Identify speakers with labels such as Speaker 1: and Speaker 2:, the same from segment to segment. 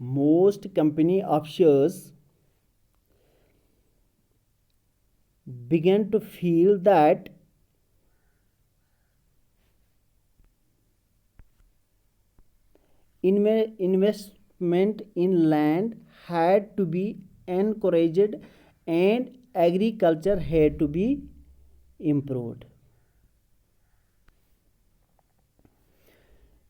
Speaker 1: most company officers began to feel that investment in land had to be encouraged and agriculture had to be improved।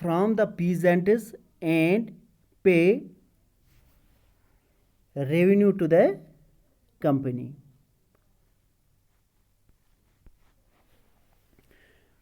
Speaker 1: from the peasants and pay revenue to the company।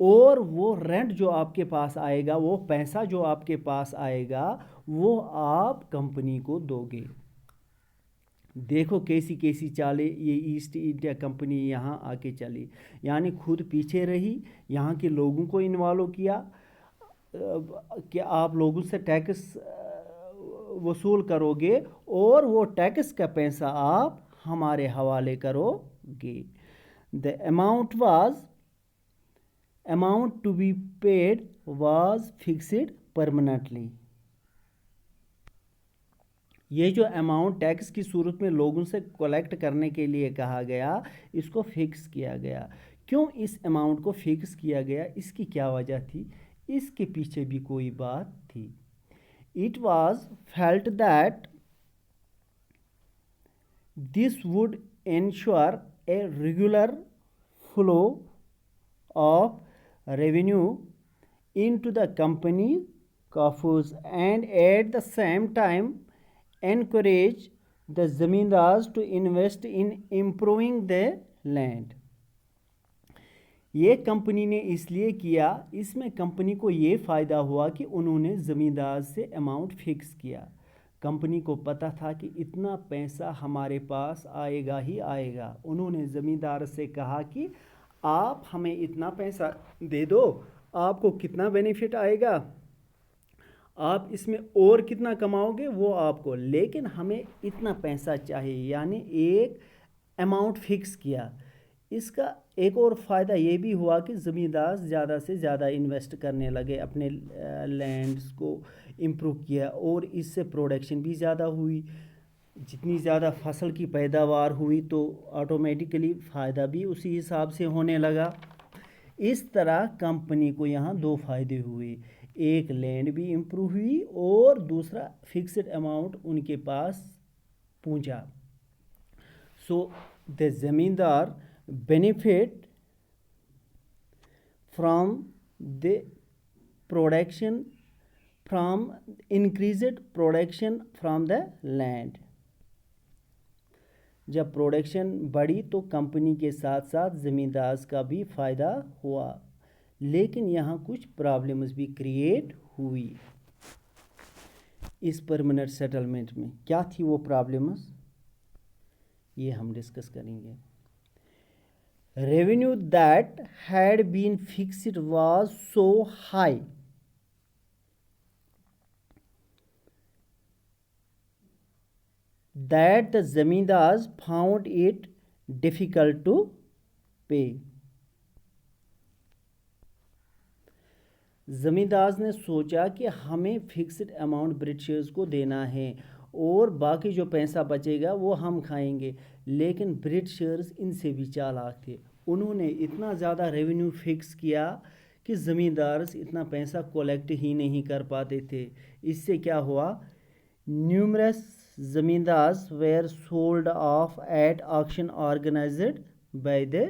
Speaker 1: اور وہ rent جو آپ کے پاس آئے گا، وہ پیسہ جو آپ کے پاس آئے گا، وہ آپ کمپنی کو دو گے۔ دیکھو کیسی کیسی چالیں یہ ایسٹ انڈیا کمپنی یہاں آ کے چلی، یعنی خود پیچھے رہی، یہاں کے لوگوں کو انوالو کیا کہ آپ لوگوں سے ٹیکس وصول کرو گے اور وہ ٹیکس کا پیسہ آپ ہمارے حوالے کرو گے۔ The amount to be paid was fixed permanently۔ یہ جو اماؤنٹ ٹیکس کی صورت میں لوگوں سے کلیکٹ کرنے کے لیے کہا گیا، اس کو فکس کیا گیا۔ کیوں اس اماؤنٹ کو فکس کیا گیا؟ اس کی کیا وجہ تھی؟ اس کے پیچھے بھی کوئی بات تھی۔ It was felt that this would ensure a regular flow of revenue into the company coffers and at the same time encourage the zamindars to invest in improving their land۔ یہ کمپنی نے اس لیے کیا، اس میں company کو یہ فائدہ ہوا کہ انہوں نے زمیندار سے اماؤنٹ فکس کیا۔ کمپنی کو پتہ تھا کہ اتنا پیسہ ہمارے پاس آئے گا ہی آئے گا۔ انہوں نے زمیندار سے کہا کہ آپ ہمیں اتنا پیسہ دے دو، آپ کو کتنا بینیفٹ آئے گا، آپ اس میں اور کتنا کماؤ گے وہ آپ کو، لیکن ہمیں اتنا پیسہ چاہیے، یعنی ایک اماؤنٹ فکس کیا۔ اس کا ایک اور فائدہ یہ بھی ہوا کہ زمیندار زیادہ سے زیادہ انویسٹ کرنے لگے، اپنے لینڈز کو امپروو کیا اور اس سے پروڈکشن بھی زیادہ ہوئی۔ جتنی زیادہ فصل کی پیداوار ہوئی تو آٹومیٹیکلی فائدہ بھی اسی حساب سے ہونے لگا۔ اس طرح کمپنی کو یہاں دو فائدے ہوئے، ایک لینڈ بھی امپروو ہوئی اور دوسرا فکسڈ اماؤنٹ ان کے پاس پہنچا۔ سو the zamindar benefit from the production from increased production from the land۔ جب پروڈکشن بڑھی تو کمپنی کے ساتھ ساتھ زمیندار کا بھی فائدہ ہوا، لیکن یہاں کچھ پرابلمز بھی کریٹ ہوئی اس پرمننٹ سیٹلمنٹ میں۔ کیا تھی وہ پرابلمز؟ یہ ہم ڈسکس کریں گے۔ Revenue that had been fixed was so high that the zamindars found it difficult to pay۔ زمیندار نے سوچا کہ ہمیں فکسڈ اماؤنٹ برٹشرز کو دینا ہے اور باقی جو پیسہ بچے گا وہ ہم کھائیں گے، لیکن برٹشرز ان سے بھی چالاک تھے۔ انہوں نے اتنا زیادہ ریونیو فکس کیا کہ زمیندار اتنا پیسہ کولیکٹ ہی نہیں کر پاتے تھے۔ اس سے کیا ہوا؟ Numerous zamindars were sold off at auction organized by the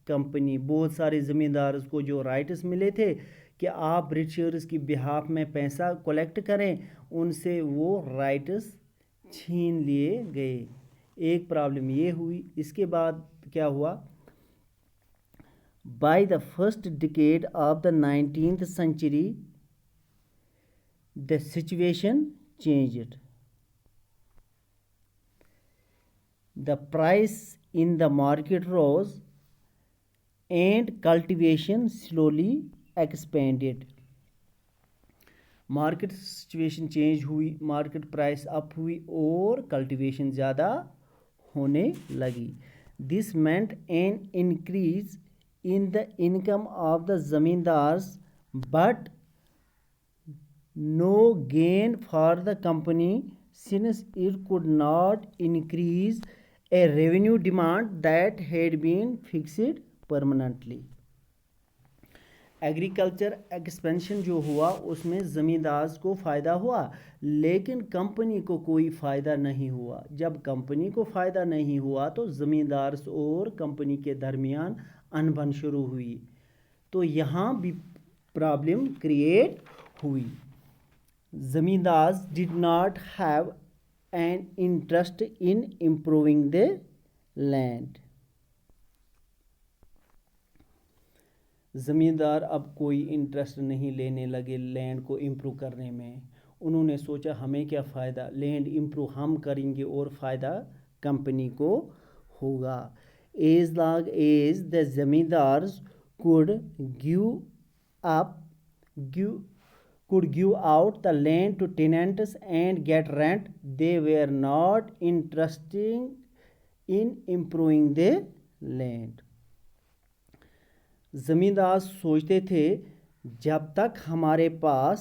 Speaker 1: company. بہت سارے زمیندارز کو جو رائٹس ملے تھے کہ آپ برٹشرز کی بہاف میں پیسہ کولیکٹ کریں، ان سے وہ رائٹس چھین لیے گئے۔ ایک پرابلم یہ ہوئی۔ اس کے بعد کیا ہوا؟ By the first decade of the 19th century, the situation changed۔ The price in the market rose and cultivation slowly expanded۔ Market situation change ہوئی، مارکیٹ پرائس اپ ہوئی اور کلٹیویشن زیادہ ہونے لگی۔ This meant an increase in the income of the zamindars but no gain for the company since it could not increase a revenue demand that had been fixed permanently۔ Agriculture expansion جو ہوا اس میں زمیندار کو فائدہ ہوا، لیکن company کو کوئی فائدہ نہیں ہوا۔ جب کمپنی کو فائدہ نہیں ہوا تو زمیندار اور کمپنی کے درمیان انبن شروع ہوئی، تو یہاں بھی پرابلم کریٹ ہوئی۔ زمیندار did not have an interest in improving the land۔ زمیندار اب کوئی انٹرسٹ نہیں لینے لگے لینڈ کو امپروو کرنے میں. انہوں نے سوچا ہمیں کیا فائدہ، لینڈ امپروو ہم کریں گے اور فائدہ کمپنی کو ہوگا. As long as the zamindars could give out the land to tenants and get rent, they were not interested in improving the land. زمیندار سوچتے تھے جب تک ہمارے پاس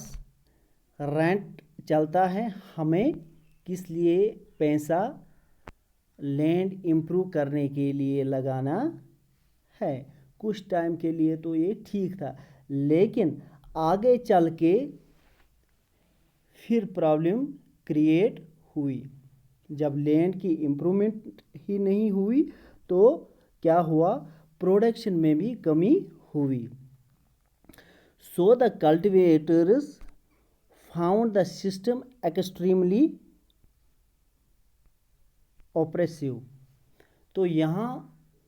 Speaker 1: رینٹ چلتا ہے ہمیں کس لیے پیسہ لینڈ امپروو کرنے کے لیے لگانا ہے. کچھ ٹائم کے لیے تو یہ ٹھیک تھا، لیکن آگے چل کے پھر پرابلم کریٹ ہوئی. جب لینڈ کی امپرومنٹ ہی نہیں ہوئی تو کیا ہوا، پروڈکشن میں بھی کمی ہوئی. So the cultivators found the system extremely oppressive. تو یہاں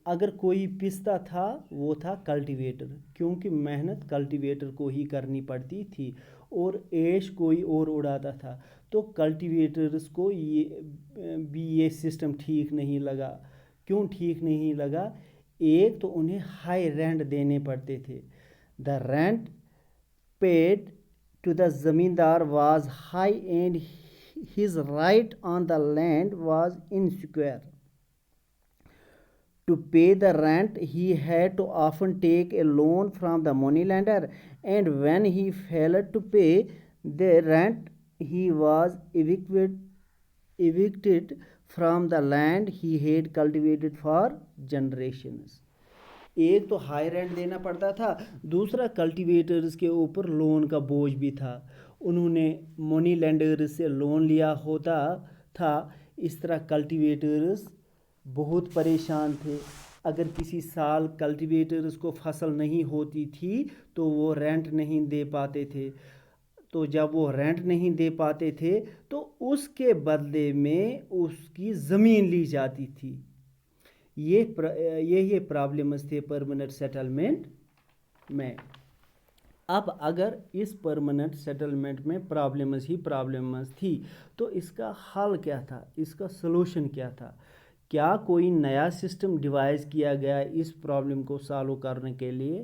Speaker 1: اگر کوئی پستا تھا وہ تھا کلٹیویٹر، کیونکہ محنت کلٹیویٹر کو ہی کرنی پڑتی تھی اور عیش کوئی اور اڑاتا تھا. تو کلٹیویٹرز کو یہ سسٹم ٹھیک نہیں لگا. کیوں ٹھیک نہیں لگا؟ ایک تو انہیں ہائی رینٹ دینے پڑتے تھے. The rent paid to the zamindar was high and his right on the land was insecure. To pay the rent, he had to often take a loan from the moneylender, and when he failed to pay the rent, he was evicted from the land he had cultivated for generations. ایک تو high rent دینا پڑتا تھا، دوسرا کلٹیویٹرز کے اوپر loan کا بوجھ بھی تھا. انہوں نے منی لینڈرز سے لون لیا ہوتا تھا. اس طرح کلٹیویٹرز بہت پریشان تھے. اگر کسی سال کلٹیویٹرز کو فصل نہیں ہوتی تھی تو وہ رینٹ نہیں دے پاتے تھے. تو جب وہ رینٹ نہیں دے پاتے تھے تو اس کے بدلے میں اس کی زمین لی جاتی تھی. یہ پرابلمز تھے پرماننٹ سیٹلمنٹ میں. اب اگر اس پرماننٹ سیٹلمنٹ میں پرابلمز تھی تو اس کا حل کیا تھا، اس کا سلوشن کیا تھا؟ کیا کوئی نیا سسٹم ڈیوائز کیا گیا اس پرابلم کو سالو کرنے کے لیے؟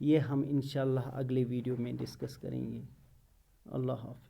Speaker 1: یہ ہم انشاءاللہ اگلے ویڈیو میں ڈسکس کریں گے. اللہ حافظ.